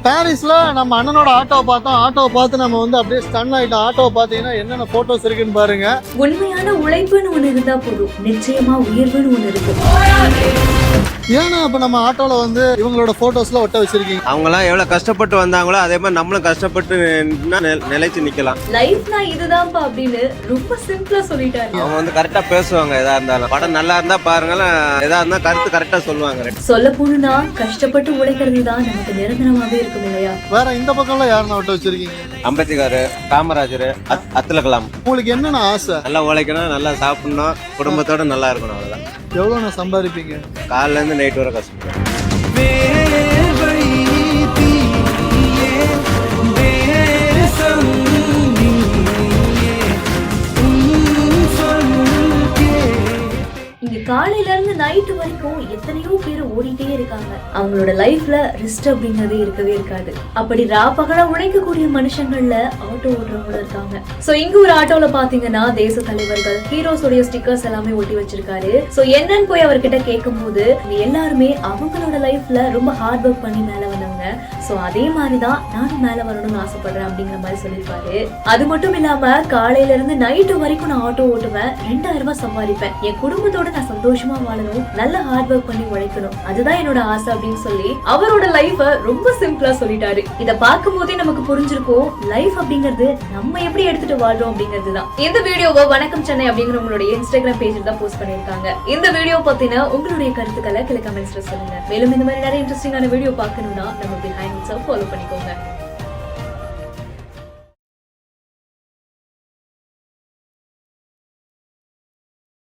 பாரிஸ்ல நம்ம அண்ணனோட ஆட்டோவை பார்த்தோம். ஆட்டோவை பார்த்து நம்ம வந்து அப்படியே ஸ்டன் ஆயிட்டோம். ஆட்டோவை பார்த்தீங்கன்னா என்னென்ன போட்டோஸ் இருக்குன்னு பாருங்க. உண்மையான உழைப்புன்னு ஒண்ணு இருந்தா போதும், நிச்சயமா உயர்வுன்னு ஒண்ணு இருக்கு. ஏன்னா இப்ப நம்ம ஆட்டோல வந்து இவங்களோட போட்டோஸ்ல ஒட்ட வச்சிருக்கீங்க. அவங்க எல்லாம் எவ்வளவு கஷ்டப்பட்டு வந்தாங்களோ அதே மாதிரி நம்மளும் கஷ்டப்பட்டு நிலைச்சு நிக்கலாம். லைஃப்னா இதுதான்ப்பா அப்படின்னு ரொம்ப சிம்பிளா சொல்லிட்டாரு. அவங்க வந்து கரெக்டா பேசுவாங்க. எதா இருந்தாலும் படம் நல்லா இருந்தா பாருங்க, எதா இருந்தா கருத்து கரெக்டா சொல்லுவாங்க. சொல்ல போனா கஷ்டப்பட்டு உழைக்கிறது தான் நமக்கு நிரந்தரமாவே இருக்கும் இல்லையா? வேற இந்த பக்கம்ல யாருன்னா ஒட்ட வச்சிருக்கீங்க? அம்பேத்கர், காமராஜர், அப்துல் கலாம். உங்களுக்கு என்னென்ன ஆசை? நல்லா உழைக்கணும், நல்லா சாப்பிடணும், குடும்பத்தோட நல்லா இருக்கணும். அவ்வளவுதான். எவ்வளவு நான் சம்பாதிப்பீங்க? காலைல இருந்து நைட் வரை கஷ்டம். காலையில இருந்து நைட்டு வரைக்கும் எத்தனையோ பேர் ஓடிட்டே இருக்காங்க. அவங்களோட லைஃப்ல ரெஸ்ட் அப்படிங்கறதே இருக்கவே இருக்காது. அப்படி ராப்பகலா உழைக்கக்கூடிய மனுஷங்கள்ல ஆட்டோ ஓட்டுறவங்க இருக்காங்க. சோ இங்க ஒரு ஆட்டோல பாத்தீங்கன்னா தேச தலைவர்கள், ஹீரோஸ் உடைய ஸ்டிக்கர்ஸ் எல்லாமே ஒட்டி வச்சிருக்காரு. சோ என்னன்னு போய் அவர்கிட்ட கேட்கும் போது எல்லாருமே அவங்களோட லைஃப்ல ரொம்ப ஹார்ட் ஒர்க் பண்ணி மேல வந்தவங்க. சோ அதே மாதிரிதான் நானும் மேல வரணும்னு ஆசைப்படுறேன் அப்படிங்கிற மாதிரி சொல்லிருப்பாரு. அது மட்டும் இல்லாம காலையில இருந்து நைட்டு வரைக்கும் நான் ஆட்டோ ஓட்டுவேன், 2000 ரூபாய் சம்பாதிப்பேன், என் குடும்பத்தோட நான் சந்தோஷமா வாழணும், நல்ல ஹார்ட் ஒர்க் பண்ணி உழைக்கணும், அதுதான் என்னோட ஆசை அப்படின்னு சொல்லி அவரோட லைஃப ரொம்ப சிம்பிளா சொல்லிட்டாரு. இத பார்க்கும் போதே நமக்கு புரிஞ்சிருக்கும் லைஃப் அப்படிங்கிறது நம்ம எப்படி எடுத்துட்டு வாழ்றோம் அப்படிங்கிறதுதான். இந்த வீடியோவை வணக்கம் சென்னை அப்படிங்கிற உங்களுடைய இன்ஸ்டாகிராம் பேஜ்ல தான் போஸ்ட் பண்ணிருக்காங்க. இந்த வீடியோ பத்தின உங்களுடைய கருத்துக்களை கீழே கமெண்ட்ஸ்ல சொல்லுங்க. மேலும் இந்த மாதிரி நிறைய இன்ட்ரெஸ்டிங்கான வீடியோ பார்க்கணும்னா நம்ம பிஹைண்ட் இட்ஸ் ஃபாலோ பண்ணிக்கோங்க.